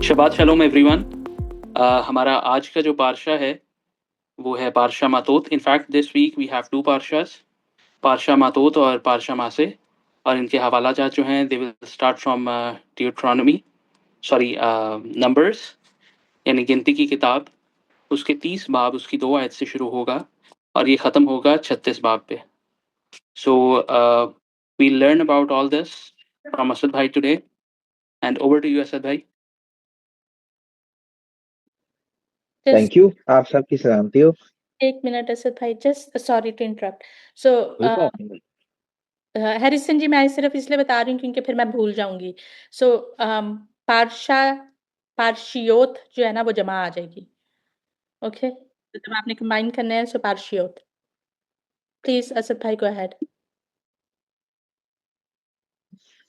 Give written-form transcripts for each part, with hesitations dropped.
शबात शलोम everyone. हमारा आज का जो पार्शा है वो है parsha Matot. In fact this week we have two parshas, parsha Matot और पार्शा मासे, और इनके हवाला जात जो हैं they will start from Deuteronomy sorry Numbers यानी गिनती की किताब, उसके 30 बाब उसकी 2 आयत से शुरू होगा और ये ख़त्म होगा 36 बाब पे। So we learn about all this from Asad भाई today, and over to you Asad भाई। Thank you. आप सबकी सलामती हो। एक मिनट असद भाई, just sorry to interrupt. So कोई बात नहीं। हैरिसन जी, मैं सिर्फ इसलिए बता रही हूँ क्योंकि फिर मैं भूल जाऊंगी। सो पार्शा पार्शियोत जो है ना वो जमा आ जाएगी। ओके, तो जब आपने कंबाइन करना है सो पार्शियोत। प्लीज असद भाई, गो अहेड।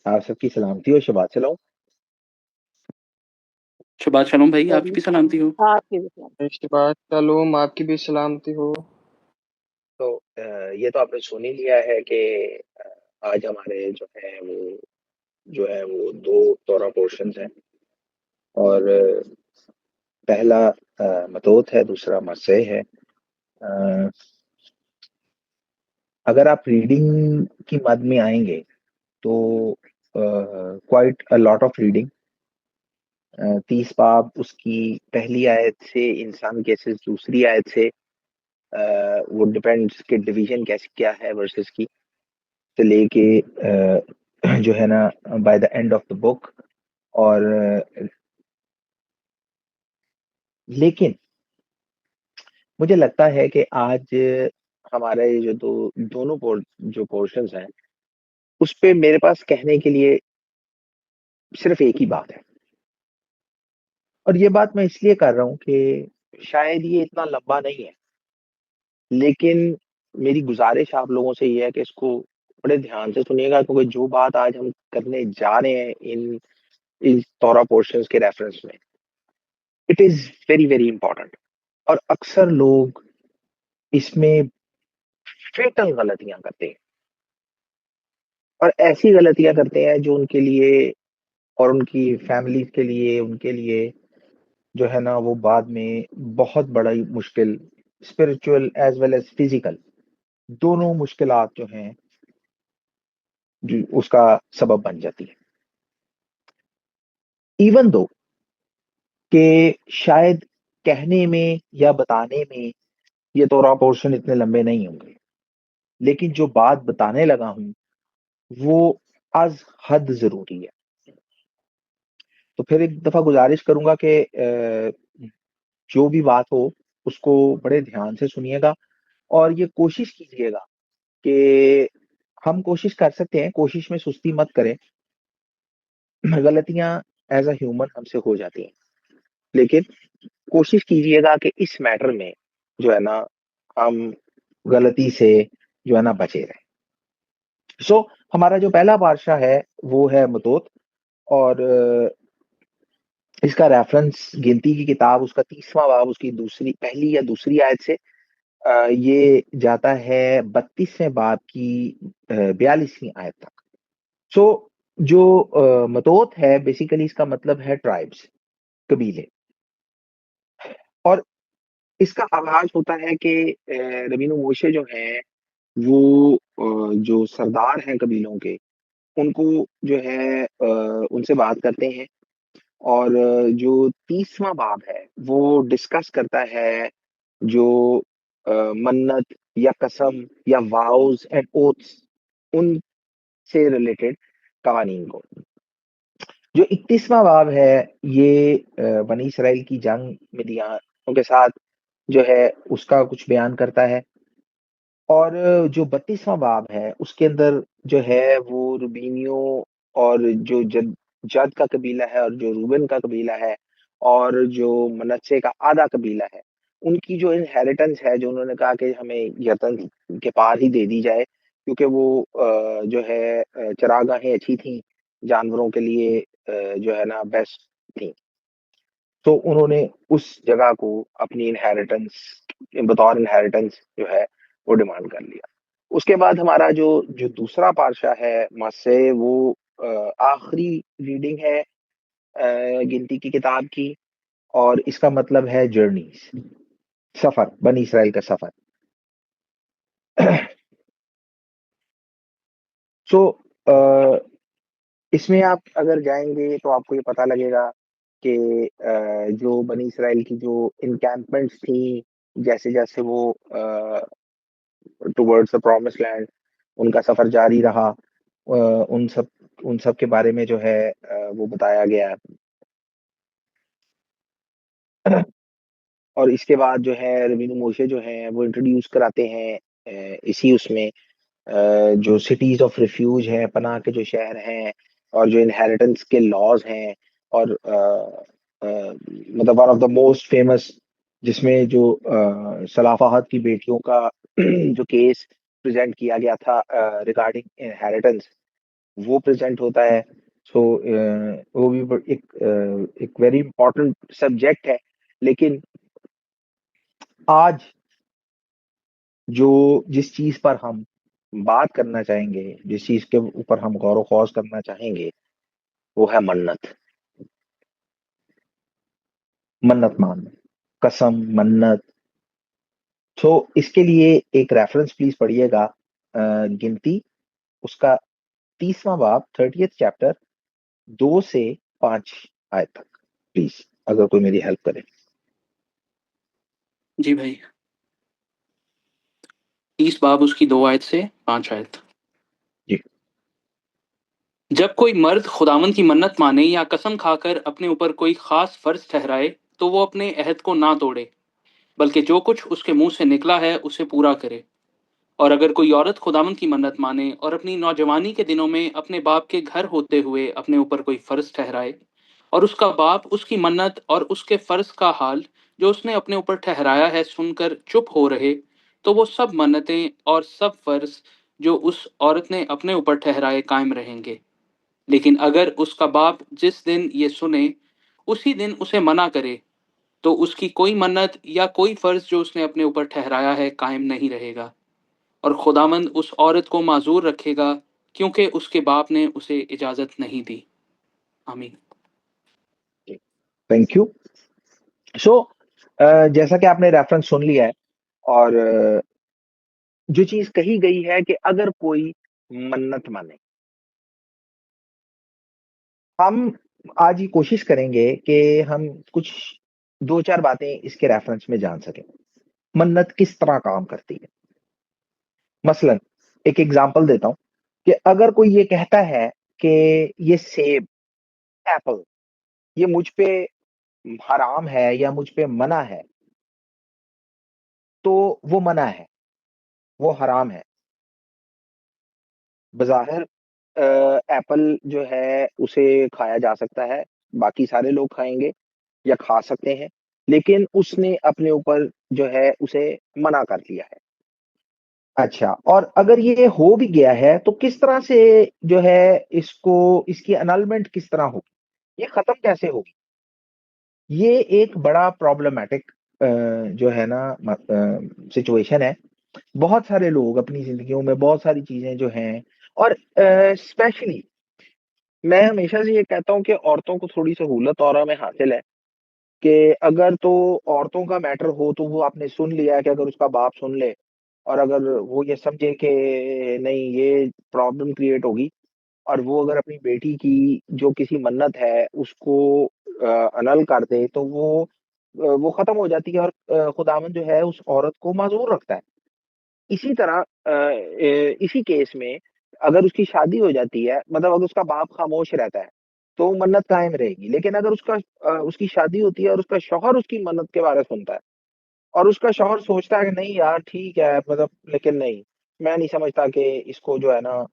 आप सबकी सलामती हो। शबात सलाम। शबात शलोम भाई, आपकी भी सलामती हो। आपकी भी सलामती। शबात शलोम, आपकी भी सलामती हो। तो ये तो आपने सुन ही लिया है कि आज हमारे जो है वो 2 तोरा पोर्शंस हैं, और पहला मतोत है, दूसरा मसे है। अगर आप रीडिंग की मद में आएंगे तो quite a lot of reading. 30 बाब उसकी पहली आयत से इंसान केसेस दूसरी आयत से, वो डिपेंड्स कि डिवीजन कैसे क्या है वर्सेस की, से लेके जो है ना by the end of the book. और लेकिन मुझे लगता है कि आज हमारे जो दोनों जो पोर्शंस हैं उस पे मेरे पास कहने के लिए सिर्फ एक ही बात है, और ये बात मैं इसलिए कर रहा हूँ कि शायद ये इतना लंबा नहीं है, लेकिन मेरी गुजारिश आप लोगों से ये है कि इसको बड़े ध्यान से सुनिएगा, क्योंकि जो बात आज हम करने जा रहे हैं इन तोरा पोर्शंस के रेफरेंस में, it is very very important. और अक्सर लोग इसमें फेटल गलतियां करते हैं, और ऐसी गलतियां करते हैं जो उनके लिए और उनकी फैमिली के लिए, उनके लिए जो है ना वो बाद में बहुत बड़ा ही मुश्किल, spiritual as well as physical, दोनों मुश्किलात जो हैं जो उसका सबब बन जाती है। इवन दो कि शायद कहने में या बताने में ये तोरा पोर्शन इतने लंबे नहीं होंगे, लेकिन जो बात बताने लगा हूं वो आज हद जरूरी है। तो फिर एक दफा गुजारिश करूंगा कि जो भी बात हो उसको बड़े ध्यान से सुनिएगा, और ये कोशिश कीजिएगा कि हम कोशिश कर सकते हैं, कोशिश में सुस्ती मत करें। गलतियां एज अ ह्यूमन हमसे हो जाती हैं, लेकिन कोशिश कीजिएगा कि इस मैटर में जो है ना हम गलती से जो है ना बचे रहें। सो हमारा जो पहला पार्शा है वो है मतोत, और इसका रेफरेंस गिनती की किताब उसका 30वां बाब उसकी पहली या दूसरी आयत से ये जाता है 32वें बाब की 42वीं आयत तक। सो जो मतोत है बेसिकली इसका मतलब है ट्राइब्स, कबीले। और इसका आगाज होता है कि रबीनो मोशे जो हैं वो जो सरदार हैं कबीलों के, उनको जो है उनसे बात करते हैं, और जो 30वां बाब है वो डिस्कस करता है जो मन्नत या कसम या वाउज एंड ओथ्स उनसे रिलेटेड कवानीन को। जो 31वां बाब है ये बनी इसराइल की जंग मिदियानों के साथ जो है उसका कुछ बयान करता है। और जो 32वां बाब है उसके अंदर जो है वो रूबीनियों और जो जद का कबीला है और जो रूबन का कबीला है और जो मनस्से का आधा कबीला है, उनकी जो इनहेरिटेंस है, जो उन्होंने कहा कि हमें यतन के पार ही दे दी जाए, क्योंकि वो जो है चरागाहें अच्छी थी, जानवरों के लिए जो है ना बेस्ट थी। तो उन्होंने उस जगह को अपनी इनहेरिटेंस, बतौर इनहेरिटेंस जो है वो डिमांड कर लिया। उसके बाद हमारा जो जो दूसरा पार्शा है मस्से, वो आखिरी रीडिंग है गिनती की किताब की, और इसका मतलब है जर्नीज, सफर, बनी इसराइल का सफर। सो इसमें आप अगर जाएंगे तो आपको ये पता लगेगा कि जो बनी इसराइल की जो इनकैंपमेंट्स थी, जैसे जैसे वो टुवर्ड्स द प्रॉमिस लैंड उनका सफर जारी रहा, उन सब के बारे में जो है वो बताया गया। और इसके बाद जो है रबीनु मोशे जो है वो इंट्रोड्यूस कराते हैं इसी उसमें जो सिटीज ऑफ रिफ्यूज हैं, पनाह के जो शहर हैं, और जो इनहेरिटेंस के लॉज हैं, और मतलब one of the most famous, जिसमें जो सलाह फहद की बेटियों का जो केस प्रेजेंट किया गया था रिगार्डिंग इनहेरिटेंस, वो प्रेजेंट होता है। सो वो भी एक वेरी इंपॉर्टेंट सब्जेक्ट है। लेकिन आज जो जिस चीज पर हम बात करना चाहेंगे, जिस चीज के ऊपर हम गौर खौज करना चाहेंगे, वो है मन्नत। मन्नत मानना, कसम, मन्नत। तो इसके लिए एक रेफरेंस प्लीज पढ़िएगा, गिनती उसका 30वां बाब, 30th चैप्टर, 2 से 5 आयत तक, प्लीज अगर कोई मेरी हेल्प करे। जी भाई, 30 बाब उसकी 2 आयत से 5 आयत। जी। जब कोई मर्द खुदावंद की मन्नत माने या कसम खाकर अपने ऊपर कोई खास फर्ज ठहराए तो वो अपने अहद को ना तोड़े, बल्कि जो कुछ उसके मुंह से निकला है उसे पूरा करे। और अगर कोई औरत खुदावंद की मन्नत माने और अपनी नौजवानी के दिनों में अपने बाप के घर होते हुए अपने ऊपर कोई फर्ज ठहराए, और उसका बाप उसकी मन्नत और उसके फर्ज का हाल जो उसने अपने ऊपर ठहराया है सुनकर चुप हो रहे, तो वो सब मन्नतें और सब फर्ज जो उस औरत ने अपने ऊपर ठहराए कायम रहेंगे। लेकिन अगर उसका बाप जिस दिन ये सुने उसी दिन उसे मना करे, तो उसकी कोई मन्नत या कोई फर्ज जो उसने अपने ऊपर ठहराया है कायम नहीं रहेगा, और खुदामंद उस औरत को माजूर रखेगा क्योंकि उसके बाप ने उसे इजाजत नहीं दी। आमीन। Thank you. सो जैसा कि आपने रेफरेंस सुन लिया है, और जो चीज कही गई है कि अगर कोई मन्नत माने, हम आज ये कोशिश करेंगे कि हम कुछ 2-4 बातें इसके रेफरेंस में जान सकें। मन्नत किस तरह काम करती है। मसलन एक एग्जांपल देता हूं कि अगर कोई ये कहता है कि ये सेब, एप्पल, ये मुझ पे हराम है या मुझ पे मना है, तो वो मना है, वो हराम है। बज़ाहिर एप्पल जो है उसे खाया जा सकता है, बाकी सारे लोग खाएंगे या खा सकते हैं, लेकिन उसने अपने ऊपर जो है उसे मना कर दिया है। अच्छा, और अगर ये हो भी गया है तो किस तरह से जो है इसको, इसकी अनलमेंट किस तरह होगी, ये खत्म कैसे होगी। ये एक बड़ा प्रॉब्लमेटिक जो है ना सिचुएशन है। बहुत सारे लोग अपनी जिंदगियों में बहुत सारी चीजें जो हैं, और स्पेशली मैं हमेशा से ये कहता हूँ कि औरतों को थोड़ी सहूलत और में हासिल है कि अगर तो औरतों का मैटर हो तो वो आपने सुन लिया है कि अगर उसका बाप सुन ले, और अगर वो ये समझे कि नहीं ये प्रॉब्लम क्रिएट होगी, और वो अगर अपनी बेटी की जो किसी मन्नत है उसको अनल कर दे, तो वो खत्म हो जाती है, और खुदावंद जो है उस औरत को माजूर रखता है। इसी तरह इसी केस में अगर उसकी शादी हो जाती है, मतलब अगर उसका बाप खामोश रहता है, तो मन्नत कायम रहेगी। लेकिन अगर उसकी शादी होती है और उसका शौहर उसकी मन्नत के बारे में सुनता है, और उसका शौहर सोचता है कि नहीं यार ठीक है, मतलब लेकिन नहीं, मैं नहीं समझता कि इसको जो है ना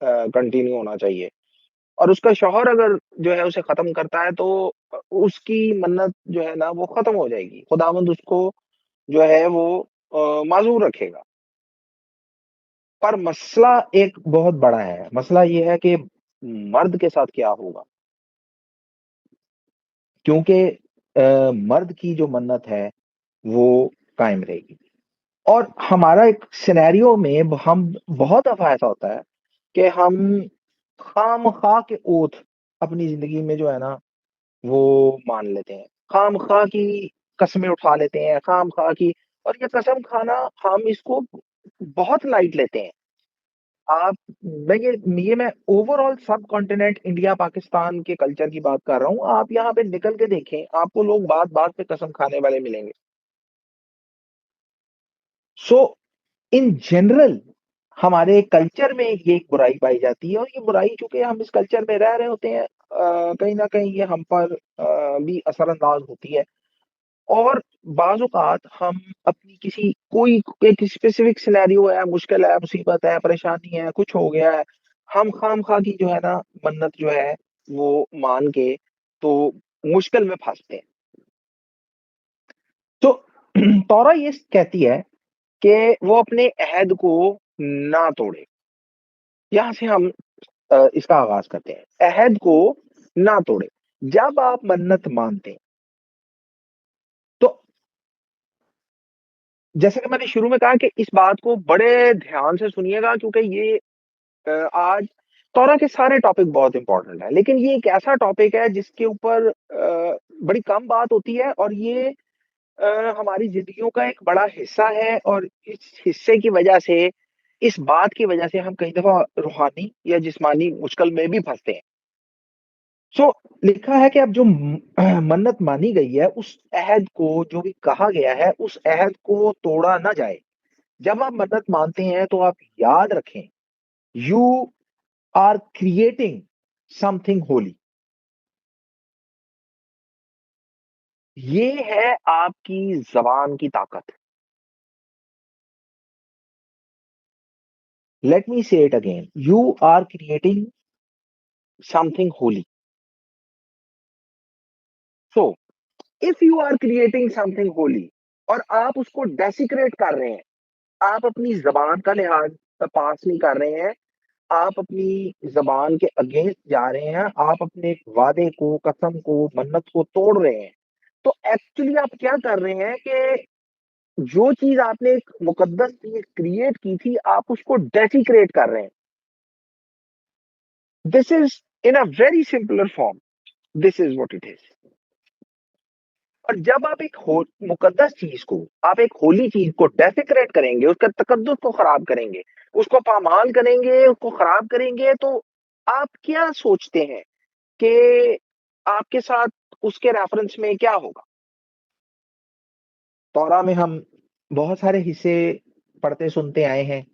कंटिन्यू होना चाहिए, और उसका शौहर अगर जो है उसे खत्म करता है, तो उसकी मन्नत जो है ना वो खत्म हो जाएगी, खुदावंद उसको जो है वो माजूर रखेगा। पर मसला एक बहुत बड़ा है। मसला ये है कि मर्द के साथ क्या होगा, क्योंकि मर्द की जो मन्नत है वो कायम रहेगी। और हमारा एक सिनेरियो में हम बहुत दफा ऐसा होता है कि हम खाम खा के ओथ अपनी जिंदगी में जो है ना वो मान लेते हैं, खामखा की कस्में उठा लेते हैं, खामखा की। और ये कसम खाना हम इसको बहुत लाइट लेते हैं। आप मैं ओवरऑल सब कॉन्टिनेंट इंडिया पाकिस्तान के कल्चर की बात कर रहा हूँ। आप यहाँ पे निकल के देखें, आपको लोग बात बात पे कसम खाने वाले मिलेंगे। सो इन जनरल हमारे कल्चर में ये एक बुराई पाई जाती है, और ये बुराई चूंकि हम इस कल्चर में रह रहे होते हैं, कहीं ना कहीं ये हम पर भी असरअंदाज होती है। और बाज़ औक़ात हम अपनी किसी कोई एक स्पेसिफिक सिनेरियो है, मुश्किल है, मुसीबत है, परेशानी है, कुछ हो गया है, हम खामखा की जो है ना मन्नत जो है वो मान के तो मुश्किल में फंसते हैं। तो तौरा ये कहती है कि वो अपने अहद को ना तोड़े। यहाँ से हम इसका आगाज करते हैं, अहद को ना तोड़े। जब आप मन्नत मानते हैं तो जैसे कि मैंने शुरू में कहा कि इस बात को बड़े ध्यान से सुनिएगा, क्योंकि ये आज तौरा के सारे टॉपिक बहुत इंपॉर्टेंट है, लेकिन ये एक ऐसा टॉपिक है जिसके ऊपर बड़ी कम बात होती है, और ये हमारी जिंदगियों का एक बड़ा हिस्सा है। और इस हिस्से की वजह से, इस बात की वजह से हम कई दफा रूहानी या जिस्मानी मुश्किल में भी फंसते हैं। सो लिखा है कि अब जो मन्नत मानी गई है, उस अहद को, जो भी कहा गया है, उस अहद को तोड़ा ना जाए। जब आप मन्नत मानते हैं तो आप याद रखें, you are creating something holy. ये है आपकी जबान की ताकत। Let me say it again, you are creating something holy. So if you are creating something holy और आप उसको डेसिक्रेट कर रहे हैं, आप अपनी जबान का लिहाज पास नहीं कर रहे हैं, आप अपनी जबान के अगेंस्ट जा रहे हैं, आप अपने वादे को, कसम को, मन्नत को तोड़ रहे हैं, तो एक्चुअली आप क्या कर रहे हैं कि जो चीज आपने एक मुकद्दस चीज क्रिएट की थी, आप उसको डेसिक्रेट कर रहे हैं। This is in a very simpler form, this is what it is. और जब आप एक मुकद्दस चीज को, आप एक होली चीज को डेसिक्रेट करेंगे, उसका तकद्दुस को खराब करेंगे, उसको पामाल करेंगे, उसको खराब करेंगे, तो आप क्या सोचते हैं कि आपके साथ उसके रेफरेंस में क्या होगा? तौरा में हम बहुत सारे हिस्से पढ़ते सुनते आए हैं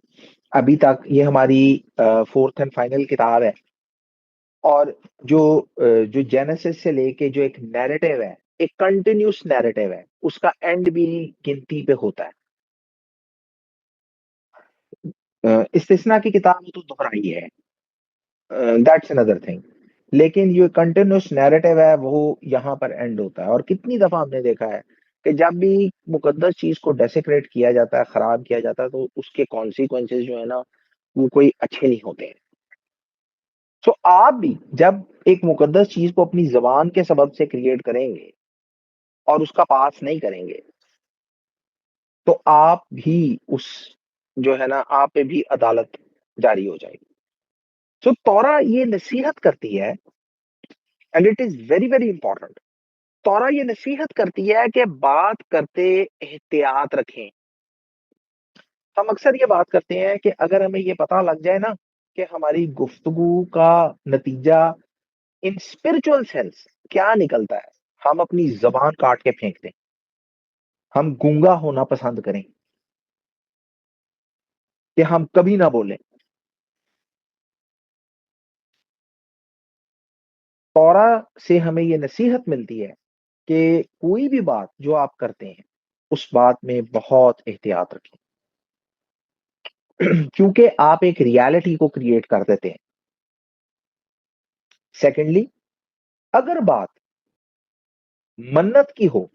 अभी तक। ये हमारी फोर्थ एंड फाइनल किताब है, और जो जेनेसिस से लेके जो एक नैरेटिव है, एक कंटिन्यूस नैरेटिव है, उसका एंड भी गिनती पे होता है। इस्तिस्ना की किताब में तो दोहराई है, दैट्स अनदर थिंग। लेकिन जो कंटिन्यूस नैरेटिव है वो यहाँ पर एंड होता है। और कितनी दफा हमने देखा है कि जब भी मुकद्दस चीज को डेसिक्रेट किया जाता है, खराब किया जाता है, तो उसके कॉन्सिक्वेंसेस जो है ना, वो कोई अच्छे नहीं होते हैं। सो आप भी जब एक मुकद्दस चीज को अपनी जबान के सबब से क्रिएट करेंगे और उसका पास नहीं करेंगे, तो आप भी उस, जो है ना, आप पे भी अदालत जारी हो जाएगी। सो तौरा ये नसीहत करती है, and it is very very important. तौरा ये नसीहत करती है कि बात करते एहतियात रखें। हम अक्सर ये बात करते हैं कि अगर हमें ये पता लग जाए ना कि हमारी गुफ्तगू का नतीजा इन स्पिरिचुअल सेंस क्या निकलता है, हम अपनी जबान काट के फेंक दें, हम गूंगा होना पसंद करें, कि हम कभी ना बोलें। तौरा से हमें ये नसीहत मिलती है कि कोई भी बात जो आप करते हैं, उस बात में बहुत एहतियात रखें, क्योंकि आप एक रियलिटी को क्रिएट कर देते हैं। सेकेंडली, अगर बात मन्नत की हो,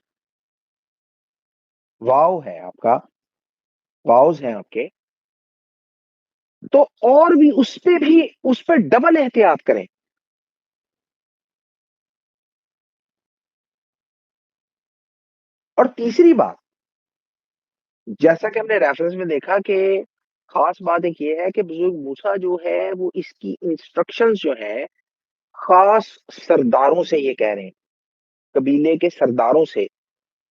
वाव है आपका, वाव्स हैं आपके, तो और भी उस पे डबल एहतियात करें। और तीसरी बात, जैसा कि हमने रेफरेंस में देखा कि खास बात एक ये है कि बुजुर्ग मूसा जो है वो इसकी इंस्ट्रक्शंस जो है खास सरदारों से ये कह रहे हैं कबीले के सरदारों से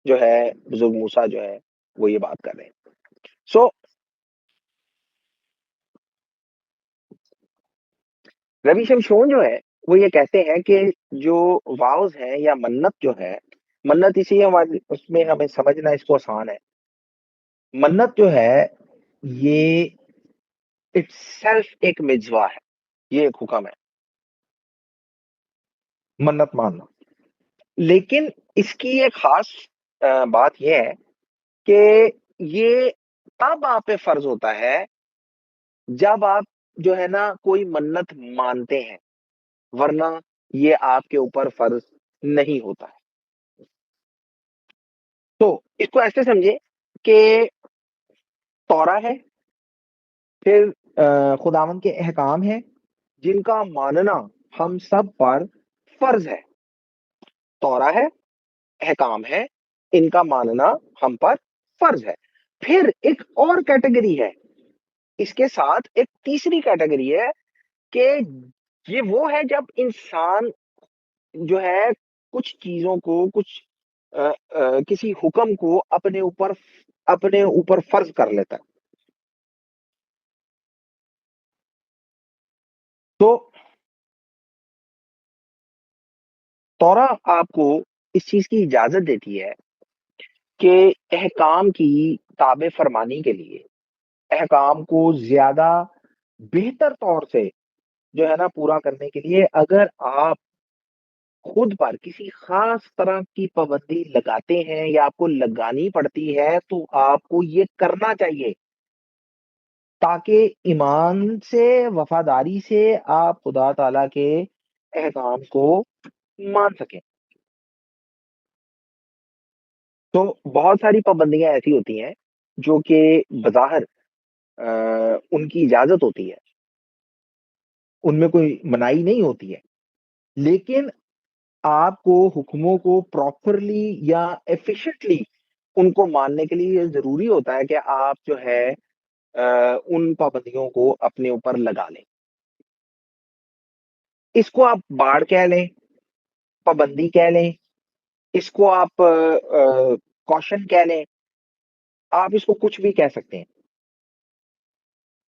जो है बुजुर्ग मूसा जो है वो ये बात कर रहे हैं। सो रवि शमशोन जो है वो ये कहते हैं कि जो वाव्स है या मन्नत जो है, मन्नत इसी हमारे उसमें हमें समझना इसको आसान है। मन्नत जो है ये इटसेल्फ एक मिtzवा है, ये एक हुक्म है मन्नत मानना। लेकिन इसकी एक खास बात यह है कि ये तब आप पे फर्ज होता है जब आप जो है ना कोई मन्नत मानते हैं, वरना ये आपके ऊपर फर्ज नहीं होता है। तो इसको ऐसे समझे कि तौरा है, फिर खुदावन के अहकाम है जिनका मानना हम सब पर फर्ज है। तौरा है, अहकाम है, इनका मानना हम पर फर्ज है। फिर एक और कैटेगरी है, इसके साथ एक तीसरी कैटेगरी है कि ये वो है जब इंसान जो है कुछ चीजों को, कुछ किसी हुक्म को अपने ऊपर फर्ज कर लेता है। तो तौरा आपको इस चीज की इजाजत देती है कि अहकाम की ताबे फरमानी के लिए, अहकाम को ज्यादा बेहतर तौर से जो है ना पूरा करने के लिए, अगर आप खुद पर किसी खास तरह की पाबंदी लगाते हैं या आपको लगानी पड़ती है, तो आपको ये करना चाहिए ताकि ईमान से, वफादारी से आप खुदा ताला के अहकाम को मान सकें। तो बहुत सारी पाबंदियां ऐसी होती हैं जो कि बज़ाहिर उनकी इजाजत होती है, उनमें कोई मनाही नहीं होती है, लेकिन आपको हुक्मों को प्रॉपरली या एफिशिएंटली उनको मानने के लिए ये जरूरी होता है कि आप जो है उन पाबंदियों को अपने ऊपर लगा लें। इसको आप बाढ़ कह लें, पाबंदी कह लें, इसको आप कॉशन कह लें, आप इसको कुछ भी कह सकते हैं।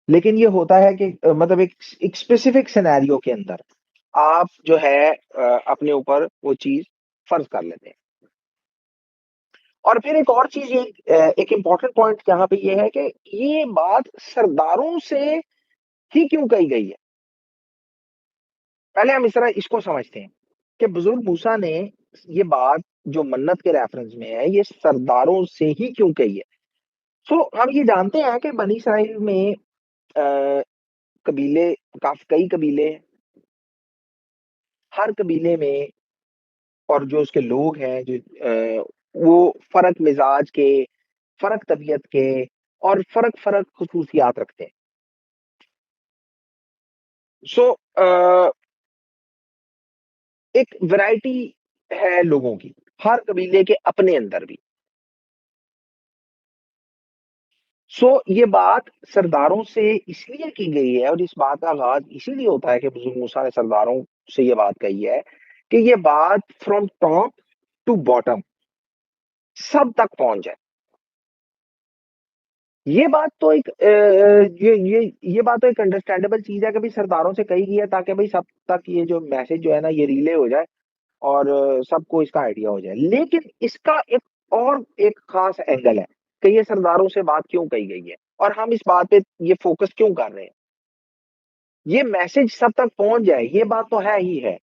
लेकिन ये होता है कि मतलब एक स्पेसिफिक सिनेरियो के अंदर आप जो है अपने ऊपर वो चीज फर्ज कर लेते हैं। और फिर एक और चीज, ये एक इम्पॉर्टेंट पॉइंट यहाँ पे ये है कि ये बात सरदारों से ही क्यों कही गई है। पहले हम इस तरह इसको समझते हैं कि बुजुर्ग मूसा ने ये बात जो मन्नत के रेफरेंस में है, ये सरदारों से ही क्यों कही है। सो हम ये जानते हैं कि बनी इसराइल में कबीले, काफी कई कबीले हैं। हर कबीले में और जो उसके लोग हैं जो वो फर्क मिजाज के, फर्क तबीयत के और फर्क फर्क खसूसियात रखते हैं। सो एक वैरायटी है लोगों की, हर कबीले के अपने अंदर भी। सो ये बात सरदारों से इसलिए की गई है, और इस बात का आगाज इसीलिए होता है कि बुजुर्ग मूसा ने सरदारों से ये बात कही है कि ये बात फ्रॉम टॉप टू बॉटम सब तक पहुंच जाए। ये बात तो एक ये बात तो एक अंडरस्टैंडेबल चीज है कि भाई सरदारों से कही गई है ताकि भाई सब तक ये जो मैसेज जो है ना ये रिले हो जाए और सबको इसका आइडिया हो जाए। लेकिन इसका एक खास एंगल है कि ये सरदारों से बात क्यों कही गई है और हम इस बात पे ये फोकस क्यों कर रहे हैं। ये मैसेज सब तक पहुंच जाए, ये बात तो है ही है,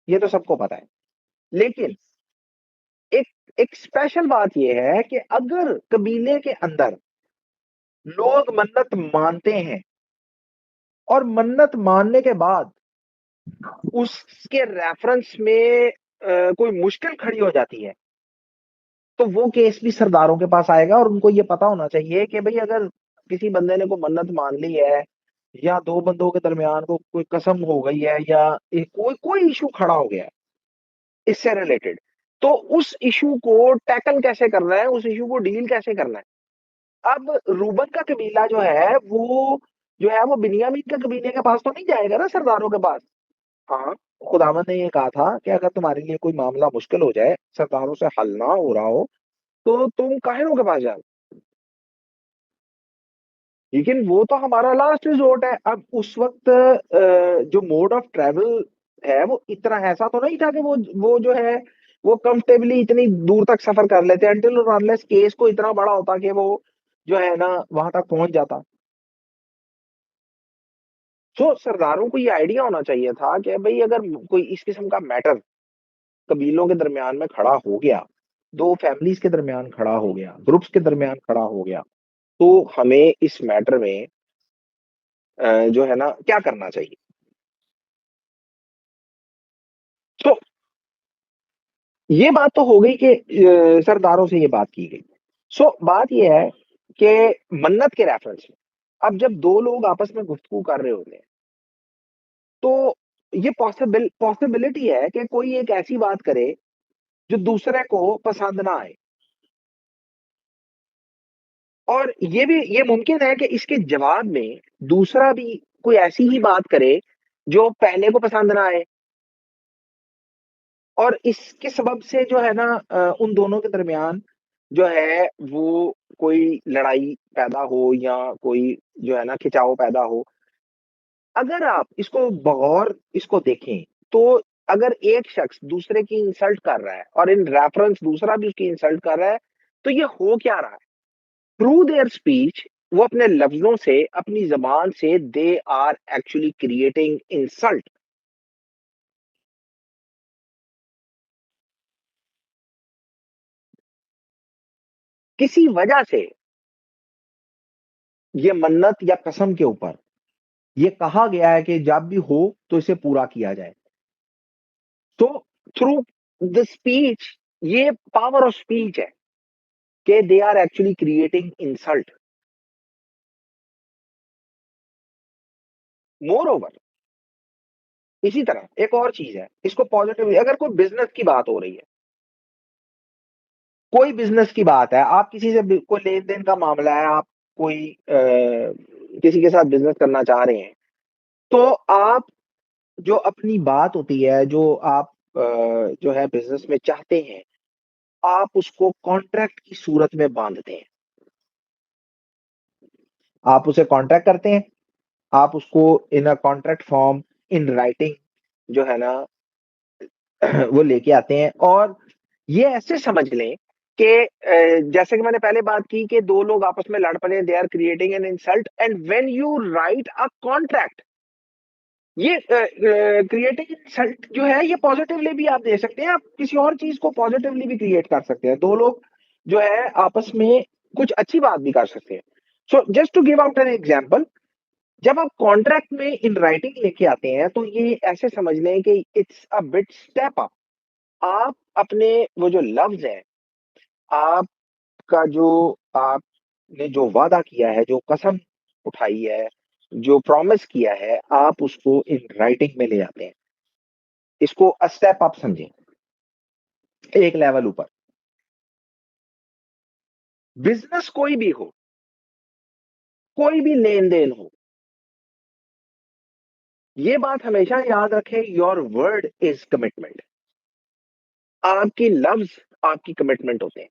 ये तो सबको पता है। लेकिन एक एक स्पेशल बात ये है कि अगर कबीले के अंदर लोग मन्नत मानते हैं और मन्नत मानने के बाद उसके रेफरेंस में कोई मुश्किल खड़ी हो जाती है, तो वो केस भी सरदारों के पास आएगा और उनको ये पता होना चाहिए कि भाई अगर किसी बंदे ने को मन्नत मान ली है या दो बंदों के दरमियान को कोई कसम हो गई है या कोई कोई इशू खड़ा हो गया है इससे रिलेटेड, तो उस इशू को टैकल कैसे करना है, उस इशू को डील कैसे करना है। अब रूबन का कबीला जो है वो बिन्यामीन का कबीले के पास तो नहीं जाएगा ना सरदारों के पास, हाँ, खुदावंद ने ये कहा था कि अगर तुम्हारे लिए कोई मामला मुश्किल हो जाए, सरदारों से हल ना हो रहा हो, तो तुम काहिरों के पास जाओ। लेकिन वो तो हमारा लास्ट रिजोर्ट है। अब उस वक्त जो मोड ऑफ ट्रेवल है वो इतना ऐसा तो नहीं था कि वो जो है वो कंफर्टेबली इतनी दूर तक सफर कर लेते, अनटिल और अनलेस केस को इतना बड़ा होता कि वो जो है ना वहां तक पहुंच जाता। तो सरदारों को ये आइडिया होना चाहिए था कि भाई अगर कोई इस किस्म का मैटर कबीलों के दरमियान में खड़ा हो गया, दो फैमिलीज के दरमियान खड़ा हो गया, ग्रुप्स के दरमियान खड़ा हो गया, तो हमें इस मैटर में जो है ना क्या करना चाहिए। तो ये बात तो हो गई कि सरदारों से ये बात की गई। सो बात ये है कि मन्नत के रेफरेंस में अब जब दो लोग आपस में गुफ्तगू कर रहे होते हैं, तो ये पॉसिबिलिटी है कि कोई एक ऐसी बात करे जो दूसरे को पसंद ना आए, और ये मुमकिन है कि इसके जवाब में दूसरा भी कोई ऐसी ही बात करे जो पहले को पसंद ना आए, और इसके सबब से जो है ना उन दोनों के दरमियान जो है वो कोई लड़ाई पैदा हो या कोई जो है ना खिंचाव पैदा हो। अगर आप इसको बगौर इसको देखें, तो अगर एक शख्स दूसरे की इंसल्ट कर रहा है और इन रेफरेंस दूसरा भी उसकी इंसल्ट कर रहा है, तो ये हो क्या रहा है? थ्रू देयर स्पीच, वो अपने लफ्जों से, अपनी जबान से, they are actually creating insult. किसी वजह से ये मन्नत या कसम के ऊपर ये कहा गया है कि जब भी हो तो इसे पूरा किया जाए। तो थ्रू द स्पीच, ये पावर ऑफ स्पीच है कि they are actually creating insult. Moreover, इसी तरह एक और चीज है, इसको पॉजिटिव, अगर कोई बिजनेस की बात हो रही है, कोई बिजनेस की बात है, आप किसी से कोई लेन देन का मामला है, आप कोई किसी के साथ बिजनेस करना चाह रहे हैं, तो आप जो अपनी बात होती है, जो आप जो है बिजनेस में चाहते हैं, आप उसको कॉन्ट्रैक्ट की सूरत में बांधते हैं। आप उसे कॉन्ट्रैक्ट करते हैं, आप उसको in a contract form, in writing जो है ना वो लेके आते हैं। और ये ऐसे समझ लें कि जैसे कि मैंने पहले बात की कि दो लोग आपस में लड़ पड़े, they are creating an insult, and when you write a contract, ये क्रिएटिंग इंसल्ट जो है ये पॉजिटिवली भी आप दे सकते हैं, आप किसी और चीज को पॉजिटिवली भी क्रिएट कर सकते हैं, दो लोग जो है आपस में कुछ अच्छी बात भी कर सकते हैं। So just to give out an example, जब आप कॉन्ट्रैक्ट में इन राइटिंग लेके आते हैं, तो ये ऐसे समझ लें कि it's a bit step up. आप अपने वो जो लफ्ज है, आपका जो आपने जो वादा किया है, जो कसम उठाई है, जो प्रॉमिस किया है, आप उसको इन राइटिंग में ले आते हैं। इसको अ स्टेप अप समझें, एक लेवल ऊपर। बिजनेस कोई भी हो, कोई भी लेन देन हो, ये बात हमेशा याद रखें, योर वर्ड इज कमिटमेंट। आपकी लफ्ज आपकी कमिटमेंट होते हैं।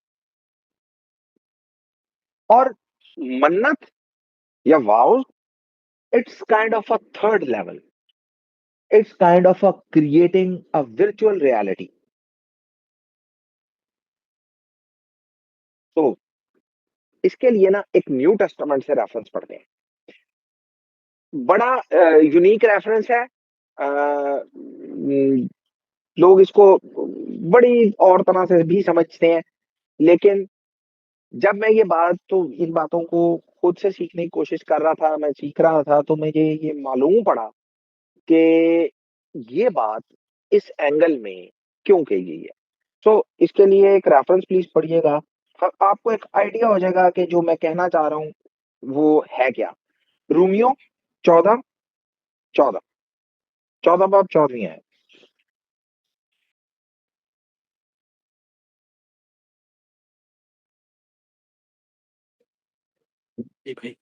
और मन्नत या वाउज, it's kind of a third level, it's kind of a creating a virtual reality। तो इसके लिए ना एक न्यू टेस्टामेंट से रेफरेंस पढ़ते हैं। बड़ा यूनिक रेफरेंस है। लोग इसको बड़ी और तरह से भी समझते हैं, लेकिन जब मैं ये बात, तो इन बातों को खुद से सीखने की कोशिश कर रहा था, मैं सीख रहा था, तो मुझे ये मालूम पड़ा कि ये बात इस एंगल में क्यों कही गई है। तो इसके लिए एक रेफरेंस प्लीज पढ़िएगा, आपको एक आइडिया हो जाएगा कि जो मैं कहना चाह रहा हूँ वो है क्या। रोमियो 14:14, 14 बाब 14 है। जी भाई।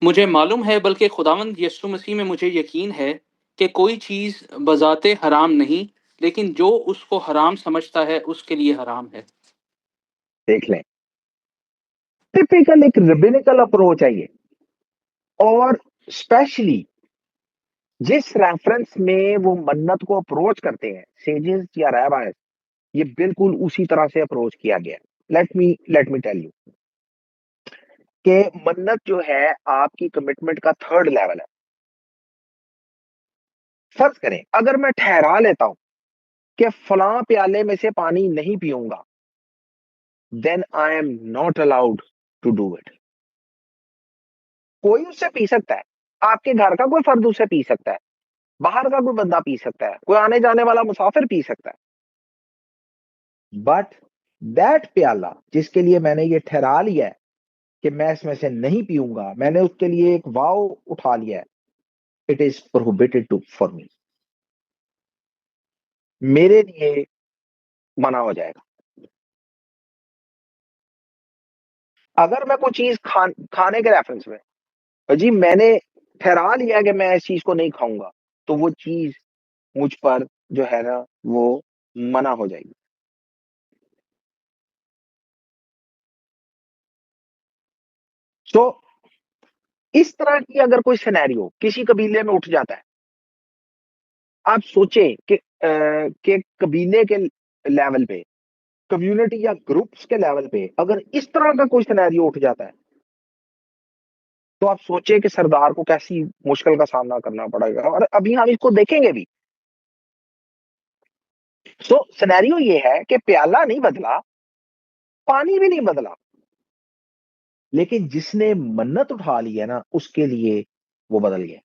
मुझे मालूम है, बल्कि खुदावंद यीशु मसीह में मुझे यकीन है कि कोई चीज़ बज़ाते हराम नहीं, लेकिन जो उसको हराम समझता है, उसके लिए हराम है। देख लें, टिपिकल एक रेबिनिकल अप्रोच है ये, और स्पेशली जिस रेफरेंस में वो मन्नत को अप्रोच करते हैं सेजेस या रैबाइस, ये बिल्कुल उसी तरह से अप्रोच किया गया है। लेट मी टेल यू कि मन्नत जो है आपकी कमिटमेंट का थर्ड लेवल है। फर्ज करें अगर मैं ठहरा लेता हूं कि फलां प्याले में से पानी नहीं पीऊंगा, then I am not allowed to do it. कोई उससे पी सकता है, आपके घर का कोई फर्द उससे पी सकता है, बाहर का कोई बंदा पी सकता है, कोई आने जाने वाला मुसाफिर पी सकता है, बट दैट प्याला जिसके लिए मैंने ये ठहरा लिया है कि मैं इसमें से नहीं पीऊंगा, मैंने उसके लिए एक वाव उठा लिया है, it is prohibited to for me, मेरे लिए मना हो जाएगा। अगर मैं कोई चीज खाने के रेफरेंस में, जी मैंने ठहरा लिया कि मैं इस चीज को नहीं खाऊंगा, तो वो चीज मुझ पर जो है ना वो मना हो जाएगी। तो इस तरह की अगर कोई सिनेरियो किसी कबीले में उठ जाता है, आप सोचें कि कबीले के लेवल पे, कम्युनिटी या ग्रुप्स के लेवल पे अगर इस तरह का कोई सिनेरियो उठ जाता है, तो आप सोचें कि सरदार को कैसी मुश्किल का सामना करना पड़ेगा। और अभी हम इसको देखेंगे भी। तो सिनेरियो ये है कि प्याला नहीं बदला, पानी भी नहीं बदला, लेकिन जिसने मन्नत उठा ली है ना, उसके लिए वो बदल गया।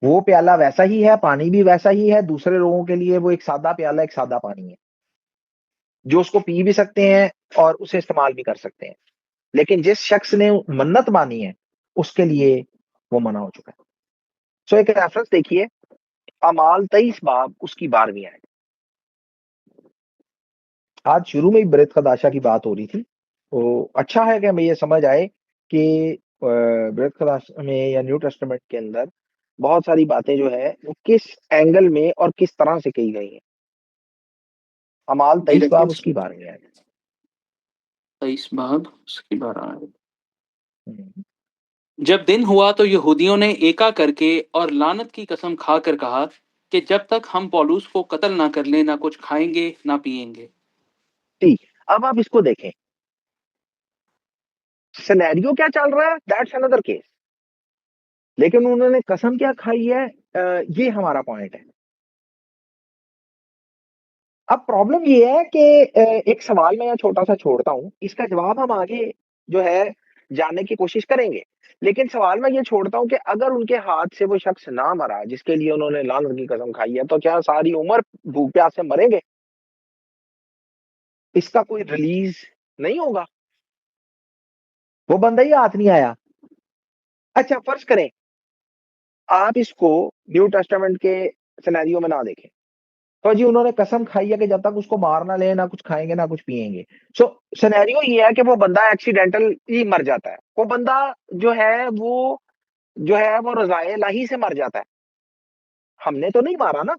वो प्याला वैसा ही है, पानी भी वैसा ही है, दूसरे लोगों के लिए वो एक सादा प्याला, एक सादा पानी है, जो उसको पी भी सकते हैं और उसे इस्तेमाल भी कर सकते हैं। लेकिन जिस शख्स ने मन्नत मानी है, उसके लिए वो मना हो चुका है। सो एक रेफरेंस देखिए, अमाल 23 बाब उसकी 12वीं आयत। आज शुरू में ही ब्रेत खदाशा की बात हो रही थी, तो अच्छा है कि हमें ये समझ आए कि ब्रेत खदाशा में या न्यू टेस्टामेंट के अंदर बहुत सारी बातें जो है वो किस एंगल में और किस तरह से कही गई हैं। अमाल 23 बाब उसकी 12वीं आयत। 23 बाब उसकी 12 आयत। हम्म। जब दिन हुआ तो यहूदियों ने एका करके और लानत की कसम खाकर कहा कि जब तक हम पौलुस को कत्ल ना कर लें, ना कुछ खाएंगे ना पिएंगे। ठीक, अब आप इसको देखें, सिनेरियो क्या चल रहा है, दैट्स अनदर केस, लेकिन उन्होंने कसम क्या खाई है, ये हमारा पॉइंट है। अब प्रॉब्लम ये है कि एक सवाल मैं यहाँ छोटा सा छोड़ता हूं, इसका जवाब हम आगे जो है जानने की कोशिश करेंगे। लेकिन सवाल मैं ये छोड़ता हूं कि अगर उनके हाथ से वो शख्स ना मरा जिसके लिए उन्होंने लानत की कसम खाई है, तो क्या सारी उम्र भूख प्यास से मरेंगे? इसका कोई रिलीज नहीं होगा, वो बंदा ही हाथ नहीं आया। अच्छा फर्ज करें आप इसको न्यू टेस्टामेंट के सिनेरियो में ना देखें, तो जी उन्होंने कसम खाई है कि जब तक उसको मार ना ले, ना कुछ खाएंगे ना कुछ पिएंगे। सो सिनेरियो ये है कि वो बंदा एक्सीडेंटल ही मर जाता है, वो बंदा जो है वो रज़ाए इलाही से मर जाता है। हमने तो नहीं मारा ना,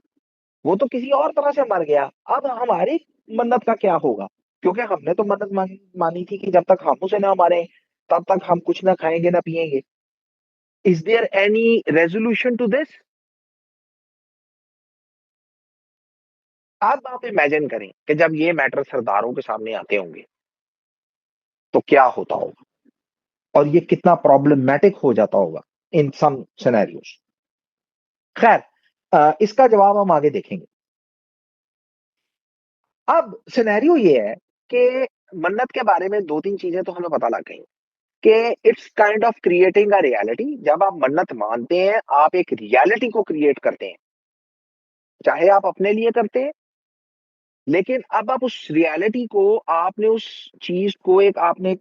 वो तो किसी और तरह से मर गया। अब हमारी मन्नत का क्या होगा? क्योंकि हमने तो मन्नत मानी थी कि जब तक हम उसे ना मारे तब तक हम कुछ ना खाएंगे ना पिएंगे। Is there any resolution to this? अब आप इमेजिन करें कि जब ये मैटर सरदारों के सामने आते होंगे तो क्या होता होगा, और ये कितना प्रॉब्लमेटिक हो जाता होगा इन सम सिनेरियोस। खैर, इसका जवाब हम आगे देखेंगे। अब सिनेरियो ये है कि मन्नत के बारे में दो तीन चीजें तो हमें पता लग गई कि it's kind of creating a reality. जब आप मन्नत मानते हैं, आप एक रियलिटी को क्रिएट करते हैं, चाहे आप अपने लिए करते हैं, लेकिन अब आप उस रियलिटी को, आपने उस चीज को, एक आपने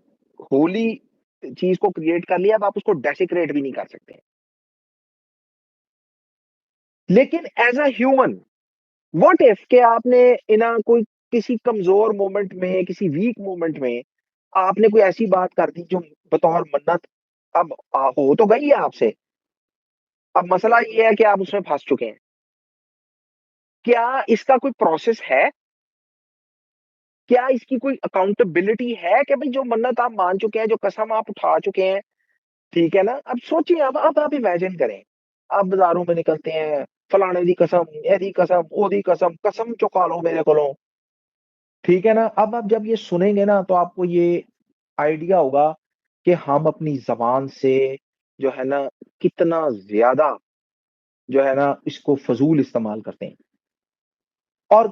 होली चीज को क्रिएट कर लिया, अब आप उसको डेसिक्रेट भी नहीं कर सकते। लेकिन as a human, what if के आपने कोई किसी कमजोर मोमेंट में, किसी वीक मोमेंट में आपने कोई ऐसी बात कर दी जो बतौर मन्नत अब हो तो गई है आपसे, अब मसला ये है कि आप उसमें फंस चुके हैं। क्या इसका कोई प्रोसेस है? क्या इसकी कोई अकाउंटेबिलिटी है कि भाई जो मन्नत आप मान चुके हैं, जो कसम आप उठा चुके हैं, ठीक है ना? अब सोचिए, अब आप इमेजिन करें, आप बाजारों में निकलते हैं, फलाने दी कसम, एदी कसम, ओदी कसम, कसम चुका लो मेरे को, ठीक है ना? अब आप जब ये सुनेंगे ना तो आपको ये आइडिया होगा कि हम अपनी जबान से जो है ना कितना ज्यादा जो है ना इसको फजूल इस्तेमाल करते हैं, और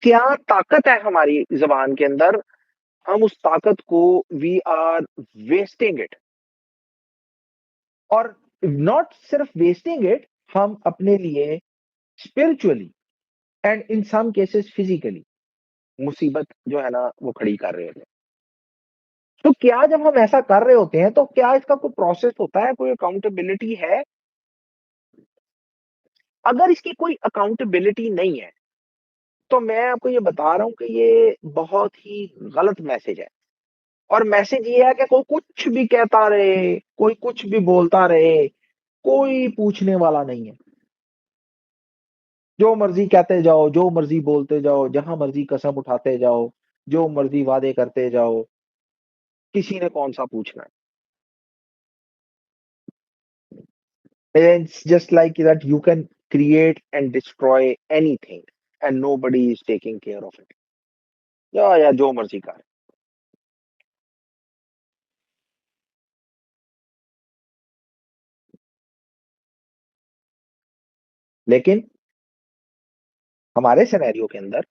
क्या ताकत है हमारी जबान के अंदर, हम उस ताकत को वी आर वेस्टिंग इट। और नॉट सिर्फ वेस्टिंग इट, हम अपने लिए spiritually and in some cases physically मुसीबत जो है ना वो खड़ी कर रहे होते हैं। तो क्या जब हम ऐसा कर रहे होते हैं तो क्या इसका कोई प्रोसेस होता है, कोई अकाउंटेबिलिटी है? अगर इसकी कोई अकाउंटेबिलिटी नहीं है तो मैं आपको ये बता रहा हूं कि ये बहुत ही गलत मैसेज है। और मैसेज ये है कि कोई कुछ भी कहता रहे, कोई कुछ भी बोलता रहे, कोई पूछने वाला नहीं है। जो मर्जी कहते जाओ, जो मर्जी बोलते जाओ, जहां मर्जी कसम उठाते जाओ, जो मर्जी वादे करते जाओ, किसी ने कौन सा पूछना है? It's just like that you can create and destroy anything and nobody is taking care of it. या जो मर्जी कर। लेकिन हमारे सिनेरियो के अंदर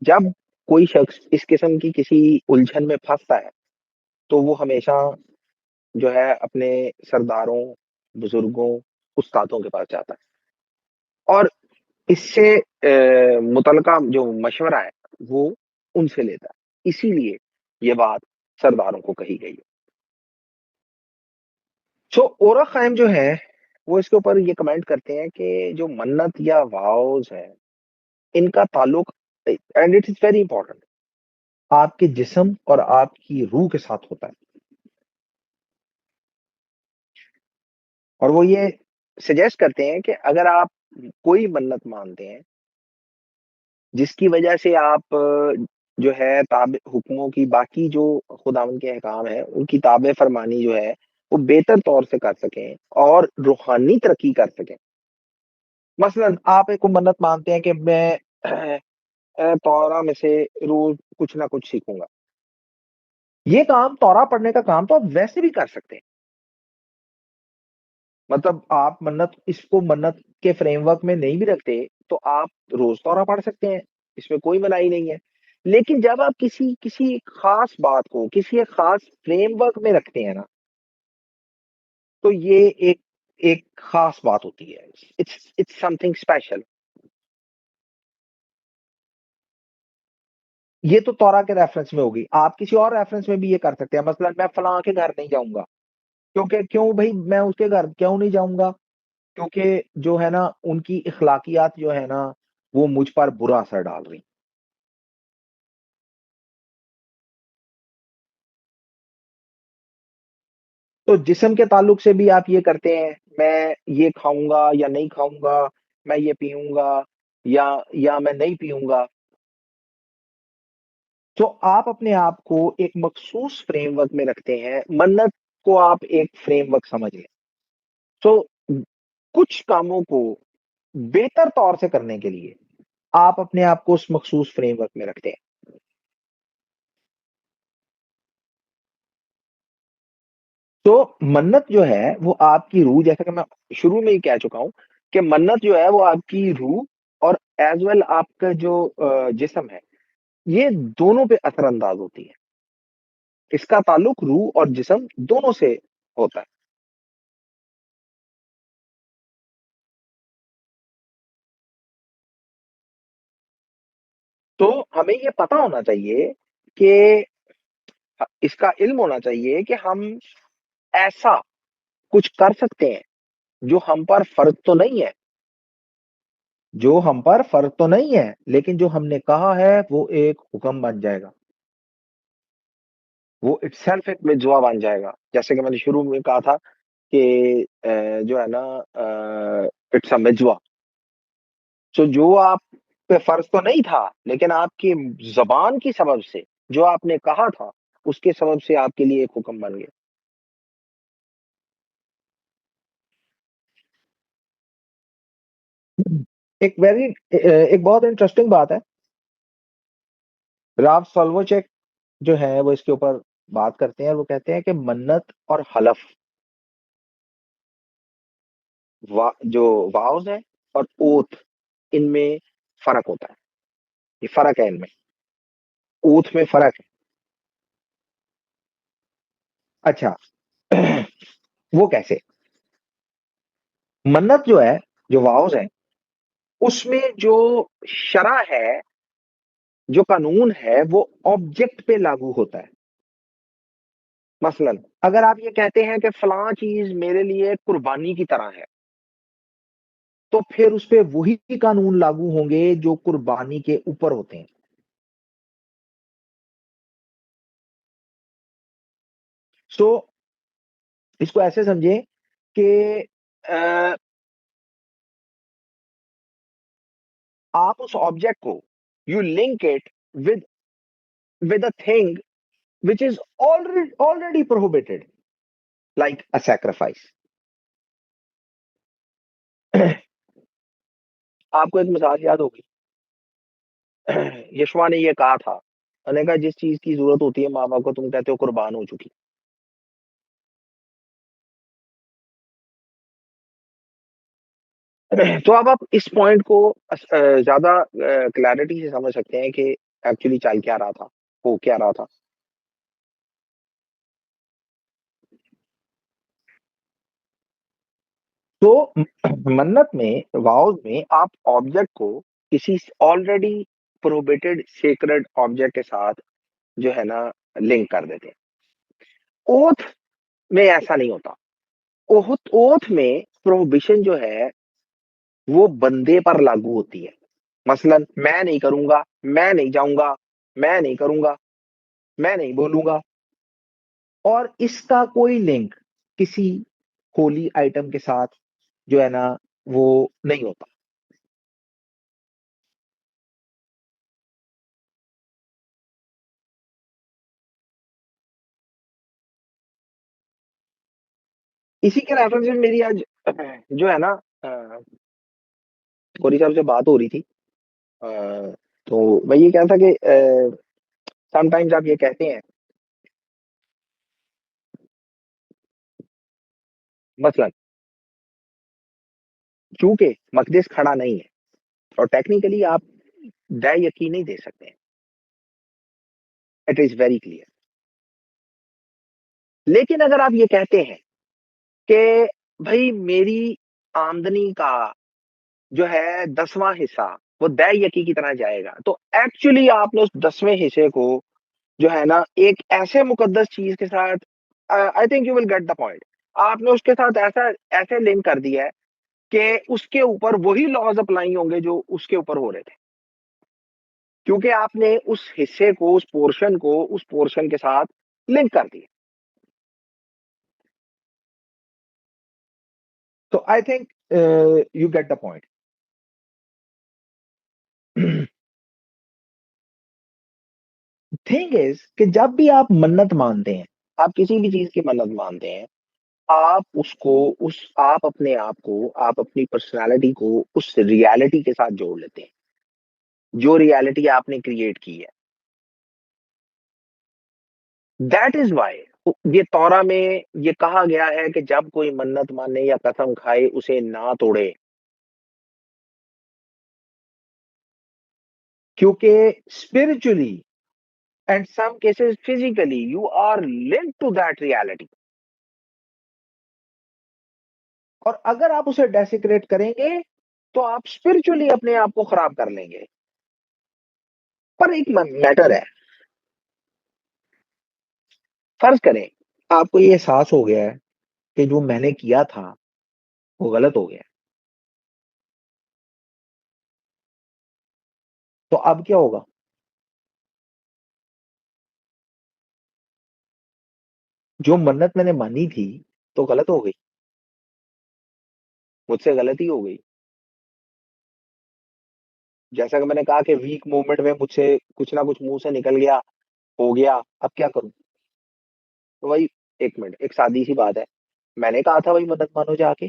जब कोई शख्स इस किस्म की किसी उलझन में फंसता है तो वो हमेशा जो है अपने सरदारों, बुजुर्गों, उस्तादों के पास जाता है और इससे मुतलका जो मशवरा है वो उनसे लेता है। इसीलिए ये बात सरदारों को कही गई है। सो ओरा खाइम जो है वो इसके ऊपर ये कमेंट करते हैं कि जो मन्नत या वाउज है इनका ताल्लुक, and it is very important, आपके जिस्म और आपकी रूह के साथ होता है। और वो ये सजेस्ट करते हैं कि अगर आप कोई मन्नत मानते हैं जिसकी वजह से आप जो है ताबे हुक्मों की, बाकी जो खुदावंद के अहकाम है उनकी ताबे फरमानी जो है वो बेहतर तौर से कर सकें और रूहानी तरक्की कर सकें। मसलन आप एक मन्नत मानते हैं कि मैं तौरा में से रोज कुछ ना कुछ सीखूंगा। ये काम, तौरा पढ़ने का काम तो आप वैसे भी कर सकते हैं। मतलब आप मन्नत, इसको मन्नत के फ्रेमवर्क में नहीं भी रखते तो आप रोज तौरा पढ़ सकते हैं, इसमें कोई मनाही नहीं है। लेकिन जब आप किसी किसी खास बात को किसी एक खास फ्रेमवर्क में रखते हैं ना तो ये एक एक खास बात होती है। It's something special. ये तो तौरा के रेफरेंस में होगी, आप किसी और रेफरेंस में भी ये कर सकते हैं। मसलन मैं फलां के घर नहीं जाऊंगा, क्योंकि क्यों भाई मैं उसके घर क्यों नहीं जाऊंगा? क्योंकि जो है ना उनकी इखलाकियात जो है ना वो मुझ पर बुरा असर डाल रही। तो जिस्म के ताल्लुक से भी आप ये करते हैं, मैं ये खाऊंगा या नहीं खाऊंगा, मैं ये पीऊंगा या मैं नहीं पीऊंगा। तो आप अपने आप को एक मखसूस फ्रेमवर्क में रखते हैं, मन्नत को आप एक फ्रेमवर्क समझ लें। तो कुछ कामों को बेहतर तौर से करने के लिए आप अपने आप को उस मखसूस फ्रेमवर्क में रखते हैं। तो मन्नत जो है वो आपकी रूह, जैसा कि मैं शुरू में ही कह चुका हूं कि मन्नत जो है वो आपकी रूह और एज वेल आपका जो जिस्म है, ये दोनों पे असरअंदाज होती है। इसका ताल्लुक रूह और जिस्म दोनों से होता है। तो हमें ये पता होना चाहिए कि इसका इल्म होना चाहिए कि हम ऐसा कुछ कर सकते हैं जो हम पर फर्ज तो नहीं है, जो हम पर फर्ज तो नहीं है, लेकिन जो हमने कहा है वो एक हुक्म बन जाएगा। वो इटसेल्फ एक मितवा बन जाएगा। जैसे कि मैंने शुरू में कहा था कि जो है ना, इट्स अ मितवा। सो जो आप पे फर्ज तो नहीं था, लेकिन आपकी जबान की सबब से, जो आपने कहा था, उसके सबब से आपके लिए एक हुक्म बन गया। एक बहुत इंटरेस्टिंग बात है। राव सोल्वोचेक जो है वो इसके ऊपर बात करते हैं, और वो कहते हैं कि मन्नत और हलफ, जो वाव्स है और ओथ, इनमें फर्क होता है। ये फर्क है इनमें, ओथ में फर्क है। अच्छा, वो कैसे? मन्नत जो है, जो वाव्स है, उसमें जो शरा है, जो कानून है, वो ऑब्जेक्ट पे लागू होता है। मसलन अगर आप ये कहते हैं कि फलां चीज मेरे लिए कुर्बानी की तरह है, तो फिर उस पे वही कानून लागू होंगे जो कुर्बानी के ऊपर होते हैं। सो इसको ऐसे समझे कि अ, आप उस ऑब्जेक्ट को, you link it with with a thing which is already prohibited, like a sacrifice. आपको एक मिसाल याद होगी। यशवा ने ये कहा था, मैंने कहा जिस चीज की जरूरत होती है माँ बाप को, तुम कहते हो कुर्बान हो चुकी। तो अब आप इस पॉइंट को ज्यादा क्लैरिटी से समझ सकते हैं कि एक्चुअली चल क्या रहा था, हो क्या रहा था। तो मन्नत में, वाउज में, आप ऑब्जेक्ट को किसी ऑलरेडी प्रोहिबिटेड सेक्रेड ऑब्जेक्ट के साथ जो है ना लिंक कर देते हैं। ओथ में ऐसा नहीं होता। ओथ ओथ में प्रोहिबिशन जो है वो बंदे पर लागू होती है। मसलन मैं नहीं करूंगा, मैं नहीं जाऊंगा, मैं नहीं करूंगा, मैं नहीं बोलूंगा, और इसका कोई लिंक किसी होली आइटम के साथ जो है ना वो नहीं होता। इसी के रेफरेंस में मेरी आज जो है ना गौरी साहब से बात हो रही थी। अ, तो मैं ये कह रहा था कि समटाइम्स आप ये कहते हैं, मसलन चूंकि मकदस खड़ा नहीं है और टेक्निकली आप दय यकीन नहीं दे सकते हैं, इट इज वेरी क्लियर। लेकिन अगर आप ये कहते हैं कि भाई मेरी आमदनी का जो है 10वां हिस्सा वो दय यकी की तरह जाएगा, तो एक्चुअली आपने उस 10वें हिस्से को जो है ना एक ऐसे मुकद्दस चीज के साथ, I think you will get the point, आपने उसके साथ ऐसा ऐसे लिंक कर दिया है कि उसके ऊपर वही लॉज अप्लाई होंगे जो उसके ऊपर हो रहे थे, क्योंकि आपने उस हिस्से को, उस पोर्शन को उस पोर्शन के साथ लिंक कर दिया। तो I think you get the point. Thing is कि जब भी आप मन्नत मानते हैं, आप किसी भी चीज की मन्नत मानते हैं, आप उसको, उस आप अपने आप को, आप अपनी पर्सनालिटी को उस रियलिटी के साथ जोड़ लेते हैं जो रियलिटी आपने क्रिएट की है। दैट इज वाई ये तौरा में ये कहा गया है कि जब कोई मन्नत माने या कसम खाए उसे ना तोड़े, क्योंकि spiritually and some cases physically you are linked to that reality. और अगर आप उसे डेसिक्रेट करेंगे तो आप स्पिरिचुअली अपने आप को खराब कर लेंगे। पर एक मैटर है, फर्ज करें आपको ये एहसास हो गया है कि जो मैंने किया था वो गलत हो गया, तो अब क्या होगा? जो मन्नत मैंने मानी थी तो गलत हो गई, मुझसे गलती हो गई। जैसा कि मैंने कहा कि वीक मोमेंट में मुझसे कुछ ना कुछ मुंह से निकल गया, हो गया, अब क्या करूं? तो भाई, एक मिनट, एक सादी सी बात है, मैंने कहा था भाई मन्नत मानो जाके।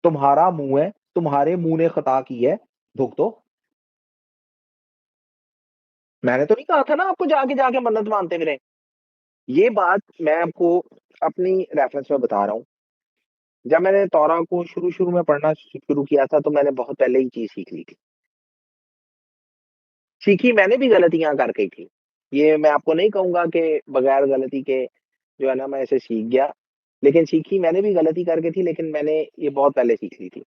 तुम्हारा मुंह है, तुम्हारे मुंह ने खता की है, भुगतो। मैंने तो नहीं कहा था ना आपको जाके जाके मन्नत मानते फिरें। ये बात मैं आपको अपनी रेफरेंस में बता रहा हूँ। जब मैंने तौरा को शुरू शुरू में पढ़ना शुरू किया था तो मैंने बहुत पहले ही चीज सीख ली थी। सीखी मैंने भी गलतियां करके थी, ये मैं आपको नहीं कहूंगा कि बगैर गलती के जो है ना मैं इसे सीख गया, लेकिन सीखी मैंने भी गलती करके थी, लेकिन मैंने ये बहुत पहले सीख ली थी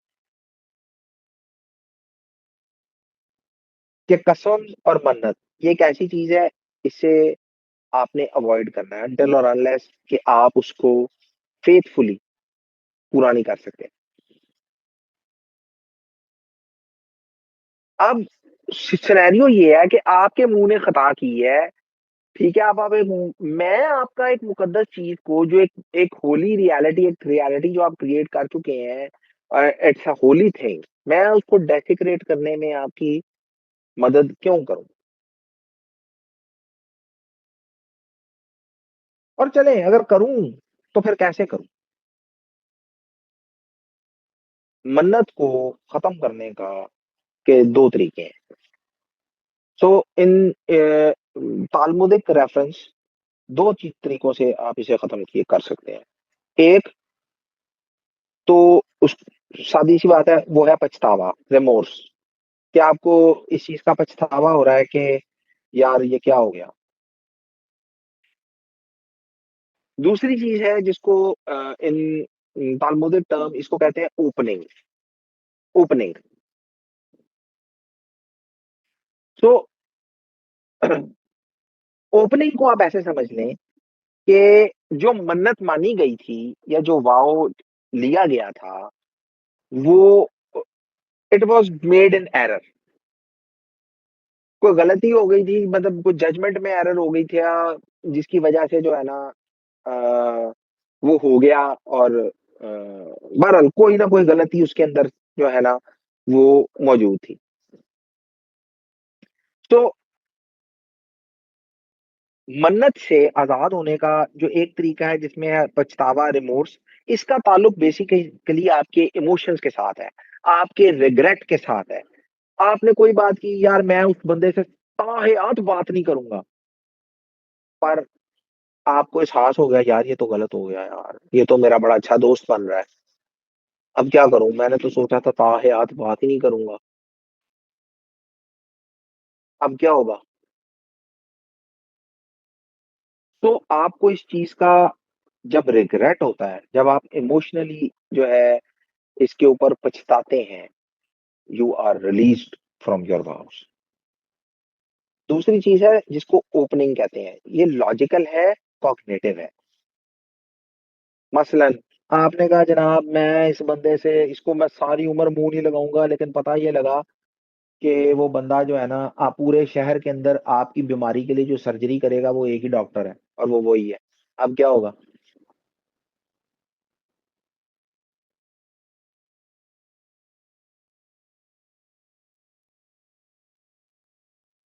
कि कसम और मन्नत ये एक ऐसी चीज है, इससे आपने अवॉइड करना है अनटिल और अनलेस कि आप उसको फेथफुली पूरा नहीं कर सकते। अब सिनेरियो ये है कि आपके मुंह ने खता की है, ठीक है, आप एक, मैं आपका एक मुकद्दस चीज को जो एक एक होली रियलिटी, एक रियलिटी जो आप क्रिएट कर चुके हैं, इट्स अ होली थिंग, मैं उसको डेसिक्रेट करने में आपकी मदद क्यों करूं? और चले अगर करूं तो फिर कैसे करूं? मन्नत को खत्म करने का के दो तरीके हैं। सो इन तालमुदिक रेफरेंस दो तरीकों से आप इसे खत्म किए कर सकते हैं। एक तो उस सादी सी बात है, वो है पछतावा, रिमोर्स, कि आपको इस चीज का पछतावा हो रहा है कि यार ये क्या हो गया। दूसरी चीज है जिसको इन तालमुदिक टर्म इसको कहते हैं ओपनिंग। ओपनिंग तो ओपनिंग को आप ऐसे समझ लें कि जो मन्नत मानी गई थी या जो वाव लिया गया था, वो it was made in error. कोई गलती हो गई थी, मतलब कुछ जजमेंट में एरर हो गई थी, या जिसकी वजह से जो है ना अ, वो हो गया, और बहरहाल कोई ना कोई गलती उसके अंदर जो है ना वो मौजूद थी। तो मन्नत से आजाद होने का जो एक तरीका है जिसमें है पछतावा, रिमोर्स, इसका ताल्लुक बेसिकली आपके इमोशंस के साथ है, आपके रिग्रेट के साथ है। आपने कोई बात की, यार मैं उस बंदे से ताहयात बात नहीं करूंगा, पर आपको एहसास हो गया यार ये तो गलत हो गया, यार ये तो मेरा बड़ा अच्छा दोस्त बन रहा है, अब क्या करूं, मैंने तो सोचा था ताहयात बात ही नहीं करूंगा, अब क्या होगा? तो आपको इस चीज का जब रिग्रेट होता है, जब आप इमोशनली जो है इसके ऊपर पछताते हैं, you are released from your vows. दूसरी चीज है जिसको ओपनिंग कहते हैं, ये लॉजिकल है, कॉग्निटिव है। मसलन आपने कहा जनाब मैं इस बंदे से, इसको मैं सारी उम्र मुंह नहीं लगाऊंगा, लेकिन पता ये लगा कि वो बंदा जो है ना, आप पूरे शहर के अंदर आपकी बीमारी के लिए जो सर्जरी करेगा वो एक ही डॉक्टर है, और वो वही है, अब क्या होगा?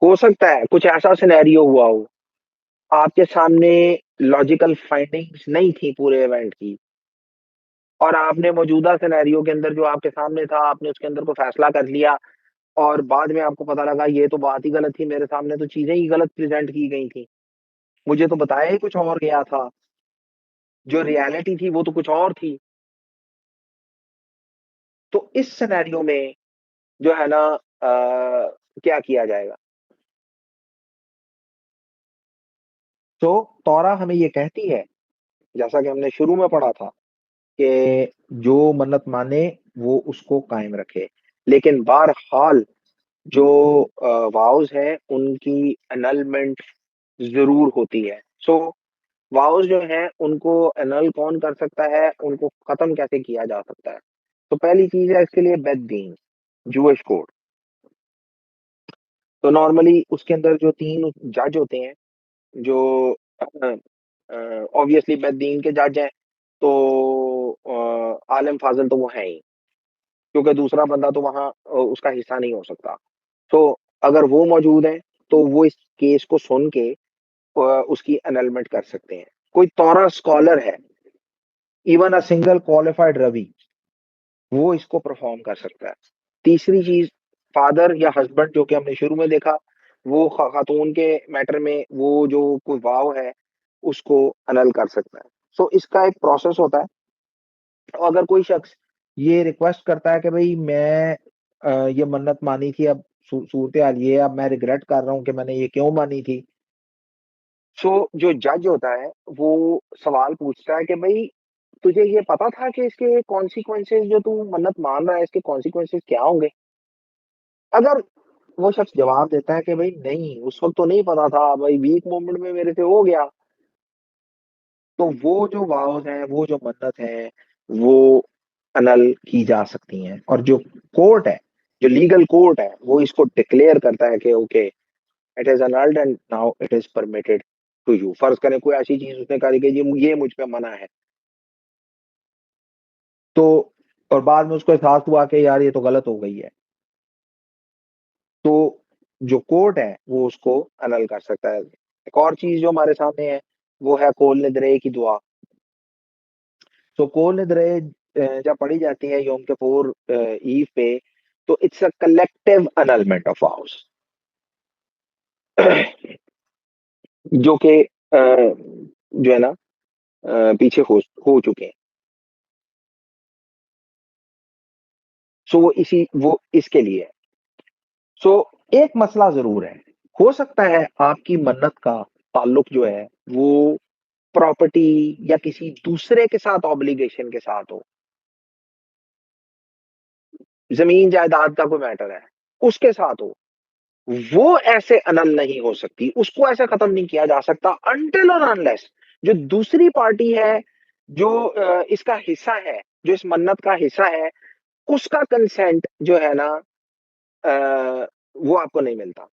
हो सकता है कुछ ऐसा सिनेरियो हुआ हो, आपके सामने लॉजिकल फाइंडिंग्स नहीं थी पूरे इवेंट की, और आपने मौजूदा सिनेरियो के अंदर जो आपके सामने था, आपने उसके अंदर को फैसला कर लिया, और बाद में आपको पता लगा ये तो बात ही गलत थी, मेरे सामने तो चीजें ही गलत प्रेजेंट की गई थी, मुझे तो बताया ही कुछ और गया था, जो रियलिटी थी वो तो कुछ और थी। तो इस सिनेरियो में जो है ना क्या किया जाएगा? तो तौरा हमें ये कहती है, जैसा कि हमने शुरू में पढ़ा था, कि जो मन्नत माने वो उसको कायम रखे, लेकिन बहरहाल जो वाउज हैं उनकी एनलमेंट जरूर होती है। सो वाउज जो हैं उनको एनल कौन कर सकता है, उनको खत्म कैसे किया जा सकता है? तो पहली चीज है इसके लिए बेद दीन, जूश कोड। तो नॉर्मली उसके अंदर जो तीन जज होते हैं, जो ऑब्वियसली बेदीन के जज हैं, तो आलिम फाजिल तो वो है ही, क्योंकि दूसरा बंदा तो वहां उसका हिस्सा नहीं हो सकता। तो अगर वो मौजूद है तो वो इस केस को सुन के उसकी एनलमेंट कर सकते हैं। कोई तौरा स्कॉलर है, even a single qualified rabbi, वो इसको परफॉर्म कर सकता है। तीसरी चीज, फादर या हस्बैंड, जो कि हमने शुरू में देखा, वो खातून के मैटर में वो जो कोई वाव है उसको अनल कर सकता है। सो इसका एक प्रोसेस होता है। तो अगर कोई शख्स ये रिक्वेस्ट करता है कि भाई मैं ये मन्नत मानी थी, अब सूरत हाल ये है, अब मैं रिग्रेट कर रहा हूँ कि मैंने ये क्यों मानी थी। सो जो जज होता है वो सवाल पूछता है कि भाई तुझे ये पता था कि इसके कॉन्सिक्वेंसेस, जो तू मन्नत मान रहा है, इसके कॉन्सिक्वेंसेस क्या होंगे। अगर वो शख्स जवाब देता है कि भाई नहीं, उस वक्त तो नहीं पता था, भाई वीक मोमेंट में मेरे से हो गया, तो वो जो वाव है, वो जो मन्नत है, वो अनल की जा सकती हैं। और जो कोर्ट है, जो लीगल कोर्ट है, वो इसको डिक्लेयर करता है कि okay, it is annulled and now it is permitted to you. फर्ज करें कोई ऐसी चीज उसने करी कि ये मुझ पे मना है, तो और बाद में उसको एहसास हुआ कि यार ये तो गलत हो गई है, तो जो कोर्ट है वो उसको अनल कर सकता है। एक और चीज जो हमारे सामने है वो है कोल निद्रे की दुआ। तो कोल निद्रे जब पढ़ी जाती है योम किपुर ईव पे, तो it's a collective अनलमेंट of vows, जो कि जो है ना पीछे हो चुके हैं। सो वो इसके लिए है। सो एक मसला जरूर है, हो सकता है आपकी मन्नत का ताल्लुक जो है वो प्रॉपर्टी या किसी दूसरे के साथ ऑब्लिगेशन के साथ हो, जमीन जायदाद का कोई मैटर है उसके साथ हो, वो ऐसे अनल नहीं हो सकती, उसको ऐसे खत्म नहीं किया जा सकता अनटिल और अनलेस जो दूसरी पार्टी है, जो इसका हिस्सा है, जो इस मन्नत का हिस्सा है, उसका कंसेंट जो है ना वो आपको नहीं मिलता।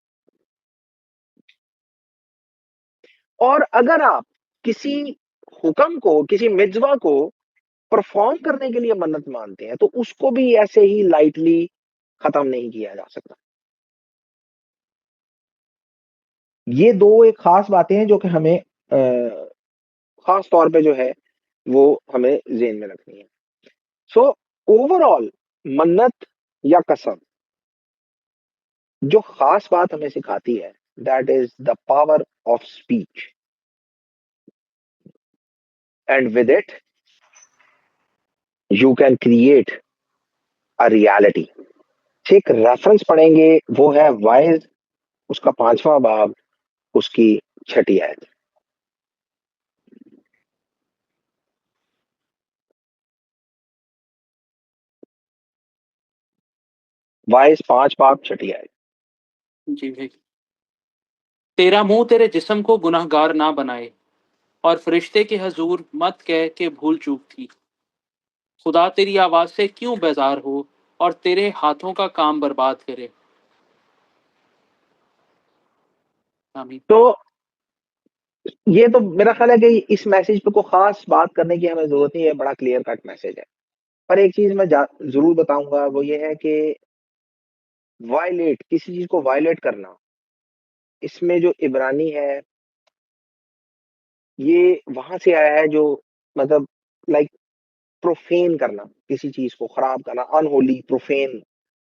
और अगर आप किसी हुक्म को, किसी मिtzवा को परफॉर्म करने के लिए मन्नत मानते हैं, तो उसको भी ऐसे ही लाइटली खत्म नहीं किया जा सकता। ये दो एक खास बातें हैं जो कि हमें खास तौर पे जो है वो हमें जेन में रखनी है। सो ओवरऑल मन्नत या कसम जो खास बात हमें सिखाती है, that is the power of speech, and with it you can create a reality. एक रेफरेंस पढ़ेंगे, वो है वाइज, उसका 5वां बाब, उसकी 6ठी आयत। वाइज 5 बाब 6ठी आयत। जी भाई। तेरा मुंह तेरे जिस्म को गुनाहगार ना बनाए, और फरिश्ते के हजूर मत कह के भूल चूक थी। खुदा तेरी आवाज से क्यों बेजार हो और तेरे हाथों का काम बर्बाद करे। आमीन। तो ये तो मेरा ख्याल है कि इस मैसेज पे कोई खास बात करने की हमें जरूरत नहीं है, बड़ा क्लियर कट मैसेज है। पर एक चीज मैं जरूर बताऊंगा, वो ये है कि वायलेट, किसी चीज को वायलेट करना, इसमें जो इब्रानी है ये वहां से आया है, जो मतलब लाइक प्रोफेन करना, किसी चीज को खराब करना, अनहोली, प्रोफेन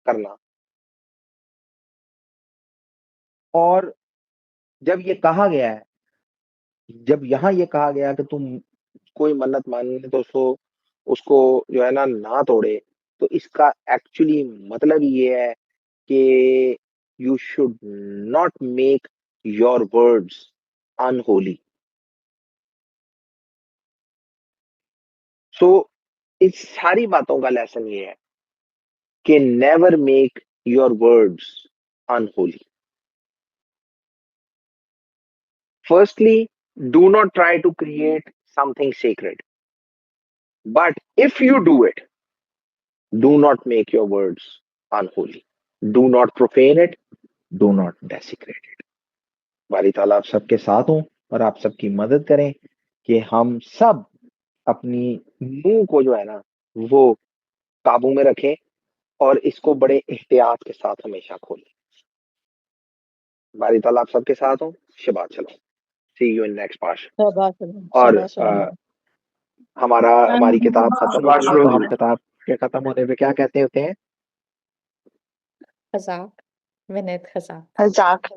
करना। और जब ये कहा गया है, जब यहाँ ये कहा गया कि तुम कोई मन्नत मांगे तो उसको उसको जो है ना तोड़े, तो इसका एक्चुअली मतलब ये है कि you should not make your words unholy. So इस सारी बातों का लेसन ये है कि never make your words unholy. Firstly, do not try to create something sacred. But if you do it, do not make your words unholy. Do not profane it. Do not desecrate it. बारी ताला आप सबके साथ हो और आप सबकी मदद करें कि हम सब अपनी मुंह को जो है ना वो काबू में रखें और इसको बड़े एहतियात के साथ हमेशा खोलें। बारी ताला आप सबके साथ हो। शबात शलोम। सी यू इन नेक्स्ट पार्ट। और हमारी किताब खत्म शबात होती है तो शलोम। हम किताब के खत्म होने पे क्या कहते होते हैं? खज़ाक, विनीत खज़ाक। खज़ाक।